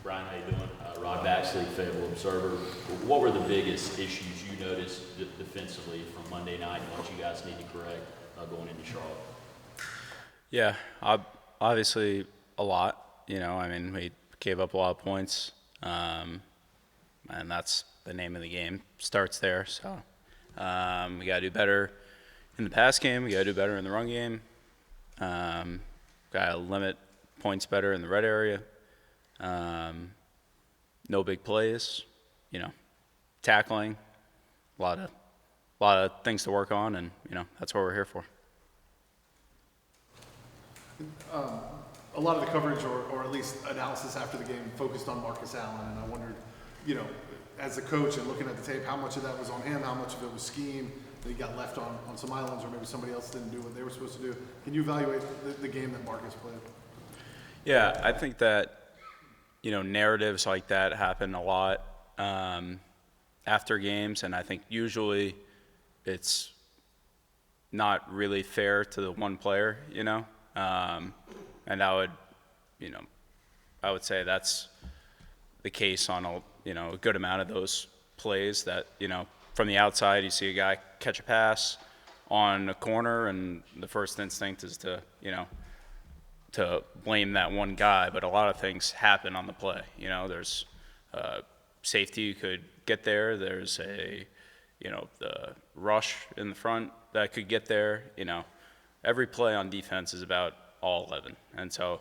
Brian, how you doing? Rod Baxley, Fayetteville Observer. What were the biggest issues you noticed defensively from Monday night and what you guys need to correct going into Charlotte? Yeah, obviously a lot. I mean, we gave up a lot of points, and that's the name of the game. Starts there. So we got to do better in the pass game. We got to do better in the run game. Got to limit points better in the red area. No big plays. Tackling. A lot of things to work on, and that's what we're here for. A lot of the coverage, or at least analysis after the game, focused on Marcus Allen, and I wondered, as a coach and looking at the tape, how much of that was on him, how much of it was scheme that he got left on some islands, or maybe somebody else didn't do what they were supposed to do. Can you evaluate the game that Marcus played? Yeah, I think that narratives like that happen a lot after games, and I think usually it's not really fair to the one player, and I would say that's the case on a good amount of those plays that, from the outside you see a guy catch a pass on a corner and the first instinct is to blame that one guy, but a lot of things happen on the play. There's safety could get there. There's the rush in the front that could get there. Every play on defense is about all 11. And so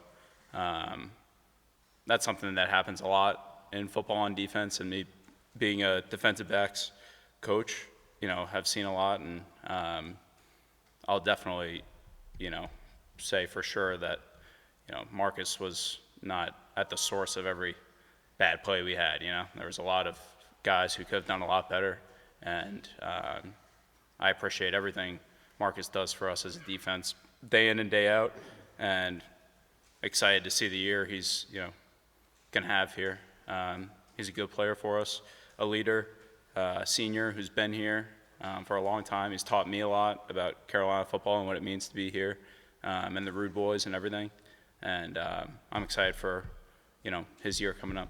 that's something that happens a lot in football on defense, and me being a defensive backs coach, have seen a lot, and I'll definitely, say for sure that, Marcus was not at the source of every bad play we had. There was a lot of guys who could have done a lot better, and I appreciate everything Marcus does for us as a defense day in and day out, and excited to see the year he's going to have here. He's a good player for us, a leader, a senior who's been here for a long time. He's taught me a lot about Carolina football and what it means to be here, and the Rude Boys and everything. And I'm excited for his year coming up.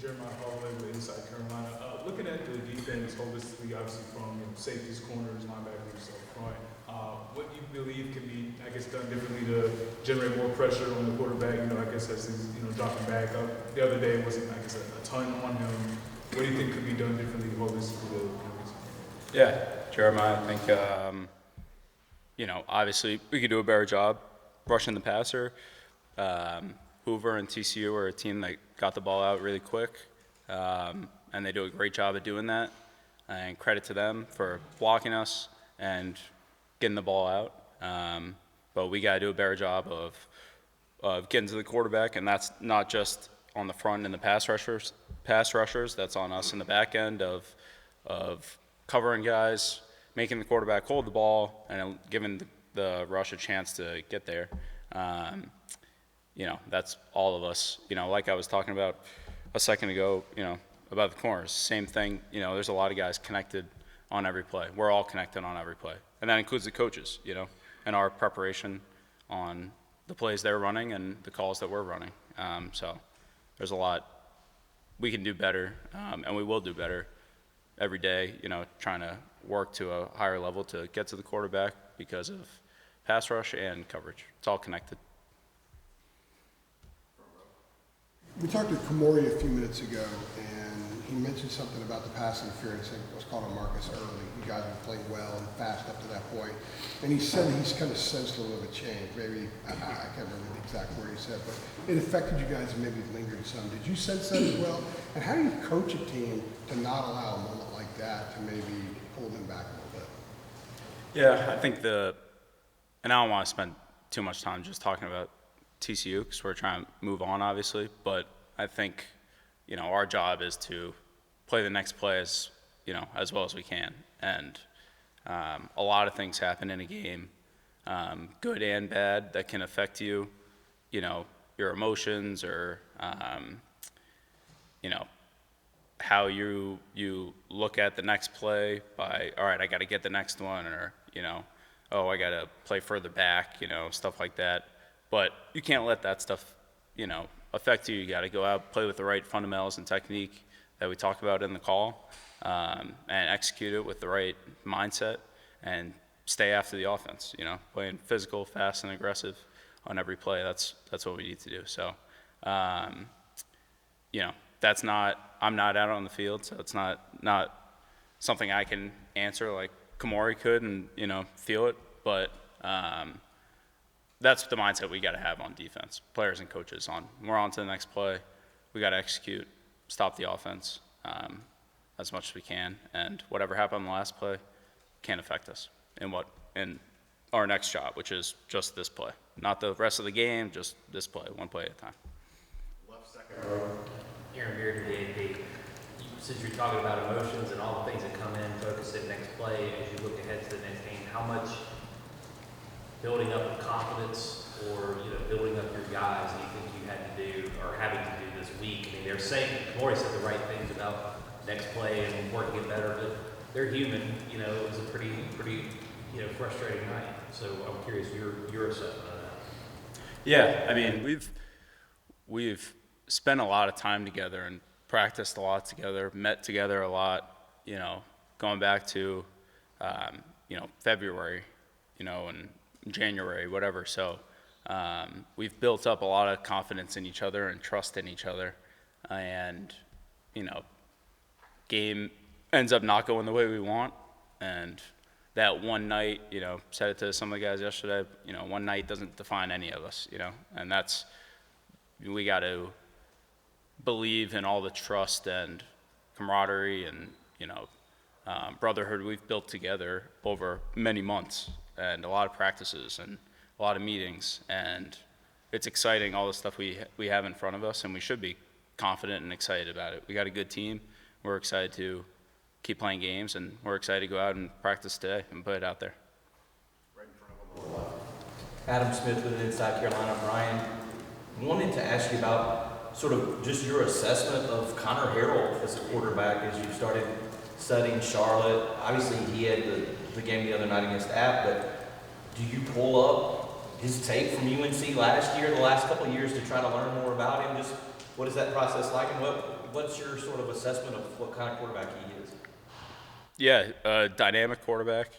Jeremiah Holloway with Inside Carolina. Looking at the defense holistically, obviously from safeties, corners, linebackers up front, what do you believe can be, done differently to generate more pressure on the quarterback? As he's, dropping back up. The other day wasn't, a ton on him. What do you think could be done differently holistically? Yeah, Jeremiah, I think, obviously we could do a better job rushing the passer. Hoover and TCU are a team that got the ball out really quick, and they do a great job of doing that. And credit to them for blocking us and getting the ball out. But we got to do a better job of getting to the quarterback, and that's not just on the front and the pass rushers. That's on us in the back end of covering guys, making the quarterback hold the ball, and giving the rush a chance to get there. That's all of us. Like I was talking about a second ago, about the corners, same thing. There's a lot of guys connected on every play. We're all connected on every play. And that includes the coaches, and our preparation on the plays they're running and the calls that we're running. So there's a lot we can do better, and we will do better every day, trying to work to a higher level to get to the quarterback because of pass rush and coverage. It's all connected. We talked to Kamori a few minutes ago, and he mentioned something about the pass interference that was called on Marcus early. You guys were playing well and fast up to that point. And he said he's kind of sensed a little bit of a change. Maybe, I can't remember the exact word he said, but it affected you guys and maybe lingered some. Did you sense that as well? And how do you coach a team to not allow a moment like that to maybe pull them back a little bit? Yeah, I think and I don't want to spend too much time just talking about TCU because we're trying to move on, obviously. But I think, our job is to play the next play as well as we can. And a lot of things happen in a game, good and bad, that can affect you, your emotions or, how you look at the next play by, all right, I got to get the next one, or, oh, I got to play further back, stuff like that. But you can't let that stuff affect you, you got to go out, play with the right fundamentals and technique that we talk about in the call, and execute it with the right mindset and stay after the offense, playing physical, fast, and aggressive on every play. That's what we need to do. So, I'm not out on the field, so it's not something I can answer like Kamori could and, feel it. But that's the mindset we got to have on defense, players and coaches. We're on to the next play. We got to execute, stop the offense as much as we can, and whatever happened on the last play can't affect us in our next job, which is just this play, not the rest of the game, just this play, one play at a time. Left second row. Aaron Beard, the AP. Since you're talking about emotions and all the things that come in, focus it next play, as you look ahead to the next game, how much building up of confidence or building up your guys do you think you had to do or having to do this week? I mean, they're saying, Corey said the right things about next play and working it better, but they're human. It was a pretty frustrating night. So I'm curious your assessment of that. Yeah, I mean, we've spent a lot of time together and practiced a lot together, met together a lot, going back to, February, and January, whatever. So we've built up a lot of confidence in each other and trust in each other. And, game ends up not going the way we want. And that one night, said it to some of the guys yesterday, one night doesn't define any of us, and we got to believe in all the trust and camaraderie and, brotherhood we've built together over many months and a lot of practices and a lot of meetings. And it's exciting, all the stuff we have in front of us, and we should be confident and excited about it. We got a good team. We're excited to keep playing games, and we're excited to go out and practice today and put it out there. Right in front of him on the left. Adam Smith with Inside Carolina. Brian, wanted to ask you about sort of just your assessment of Connor Harrell as a quarterback as you started studying Charlotte. Obviously, he had the game the other night against App, but do you pull up his tape from UNC last year, the last couple of years, to try to learn more about him? Just what is that process like, and what's your sort of assessment of what kind of quarterback he is? Yeah, a dynamic quarterback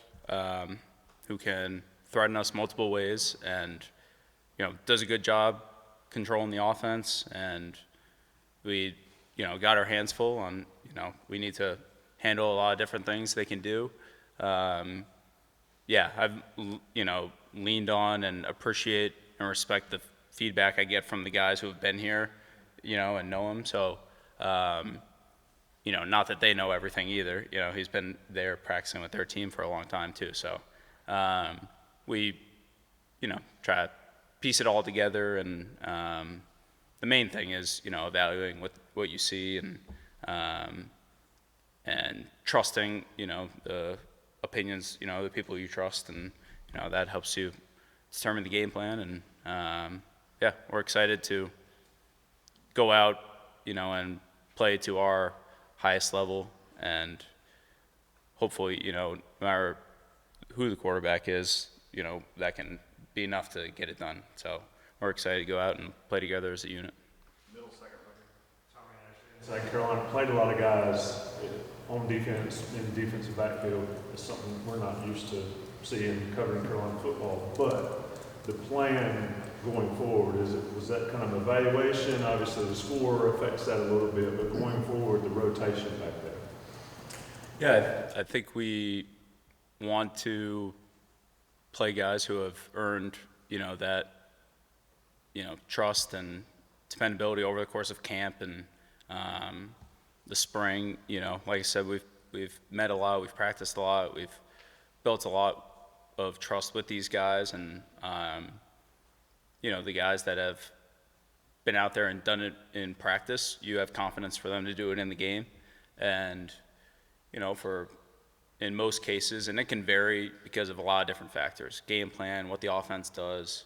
who can threaten us multiple ways and, does a good job controlling the offense. And we, got our hands full on, we need to handle a lot of different things they can do. I've, leaned on and appreciate and respect the feedback I get from the guys who have been here, and know him. So, not that they know everything either. He's been there practicing with their team for a long time too. So we, try to piece it all together. And the main thing is, evaluating what you see and trusting, the opinions, the people you trust. And, that helps you determine the game plan. And, we're excited to go out, and play to our highest level, and hopefully, no matter who the quarterback is, that can be enough to get it done. So we're excited to go out and play together as a unit. Middle second row. Inside Carolina played a lot of guys on defense in the defensive backfield. It's something we're not used to seeing covering Carolina football. But the plan going forward, was that kind of evaluation? Obviously the score affects that a little bit, but going forward, the rotation back there. Yeah, I think we want to play guys who have earned, that, trust and dependability over the course of camp and the spring. Like I said, we've met a lot, we've practiced a lot, we've built a lot of trust with these guys, and the guys that have been out there and done it in practice, you have confidence for them to do it in the game. And in most cases, and it can vary because of a lot of different factors, game plan, what the offense does,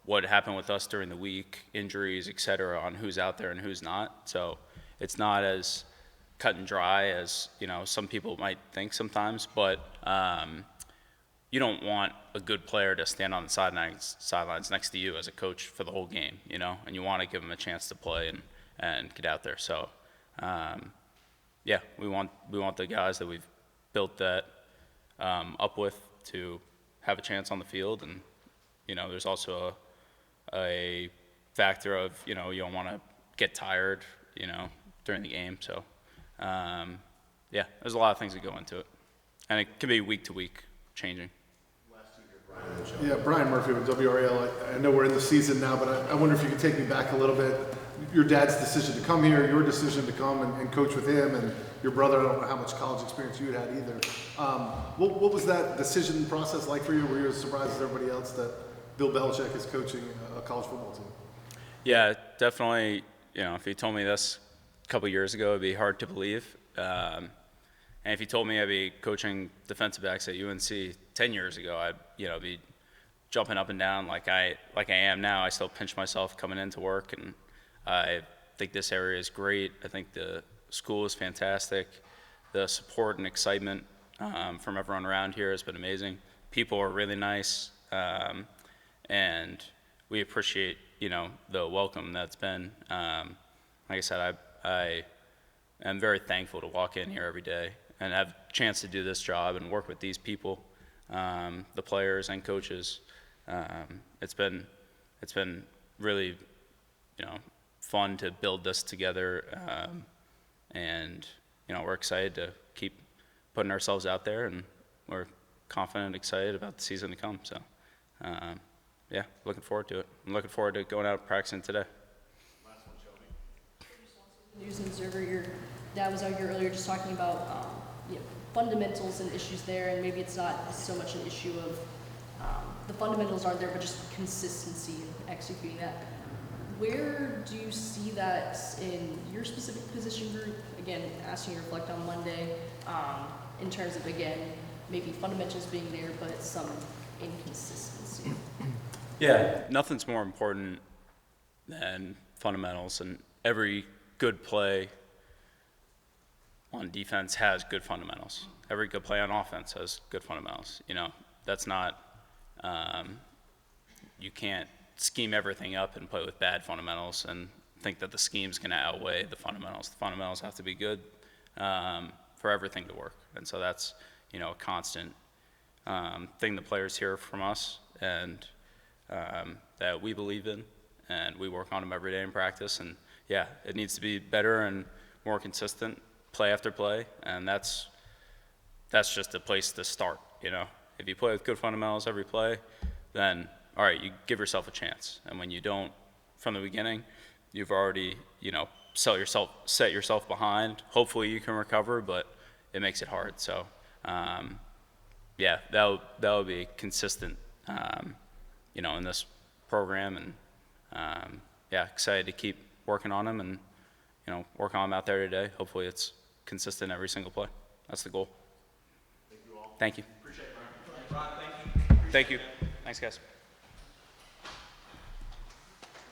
what happened with us during the week, injuries, et cetera, on who's out there and who's not. So it's not as cut and dry as, some people might think sometimes, but, you don't want a good player to stand on the sidelines next to you as a coach for the whole game, you know, and you want to give them a chance to play and get out there. So, yeah, we want the guys that we've built that up with to have a chance on the field. And, you know, there's also a factor of, you know, you don't want to get tired, you know, during the game. So, yeah, there's a lot of things that go into it. And it can be week to week changing. Yeah, Brian Murphy with WRAL. I know we're in the season now, but I wonder if you could take me back a little bit. Your dad's decision to come here, your decision to come and coach with him, and your brother, I don't know how much college experience you had either. What was that decision process like for you? Were you as surprised as everybody else that Bill Belichick is coaching a college football team? Yeah, definitely. You know, if you told me this a couple years ago, it'd be hard to believe. And if you told me I'd be coaching defensive backs at UNC 10 years ago, I'd, you know, be jumping up and down like I am now. I still pinch myself coming into work, and I think this area is great. I think the school is fantastic. The support and excitement from everyone around here has been amazing. People are really nice, and we appreciate, you know, the welcome that's been. Like I said, I am very thankful to walk in here every day and have a chance to do this job and work with these people, the players and coaches. It's been really, you know, fun to build this together, and, you know, we're excited to keep putting ourselves out there, and we're confident and excited about the season to come. So, yeah, looking forward to it. I'm looking forward to going out practicing today. News and Observer, your dad was out here earlier just talking about you know, fundamentals and issues there, and maybe it's not so much an issue of the fundamentals aren't there, but just consistency in executing that. Where do you see that in your specific position group? Again, asking you to reflect on Monday in terms of, again, maybe fundamentals being there, but some inconsistency. Yeah, nothing's more important than fundamentals, and every good play on defense has good fundamentals. Every good play on offense has good fundamentals. You know, that's not, you can't scheme everything up and play with bad fundamentals and think that the scheme's going to outweigh the fundamentals. The fundamentals have to be good for everything to work. And so that's, you know, a constant thing the players hear from us, and that we believe in, and we work on them every day in practice. And yeah, it needs to be better and more consistent play after play, and that's just a place to start, you know. If you play with good fundamentals every play, then all right, you give yourself a chance. And when you don't from the beginning, you've already, you know, set yourself behind. Hopefully you can recover, but it makes it hard. So yeah, that would be consistent, you know, in this program. And yeah, excited to keep working on them and, you know, work on them out there today. Hopefully it's consistent every single play. That's the goal. Thank you all. Thank you. Appreciate it, Brian. Brian, thank you. Thank you. Thanks, guys.